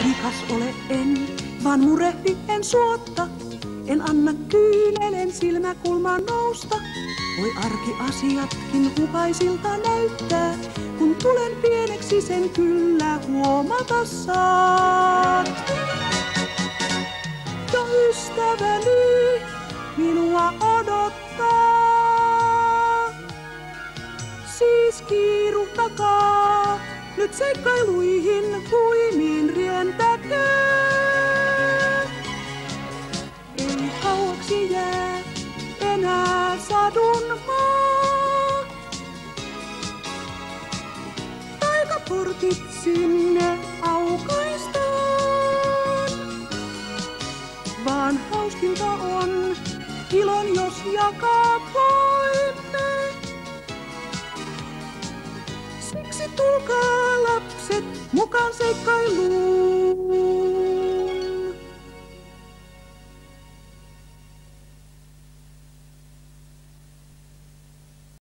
Rikas ole en, vaan murehdi en suotta. En anna kyynelen silmäkulmaan nousta. Voi arkiasiatkin hupaisilta näyttää. Kun tulen pieneksi, sen kyllä huomata saat. Jo ystäväni minua odottaa. Siis kiiruhtakaa, nyt seikkailuihin huimiin rientäkää. Ei kauaksi jää enää sadun maa. Taikaportit sinne aukaistaan. Vaan hauskinta on ilon, jos jakaa voimme. Siksi tulkaa lapset mukaan seikkailuun.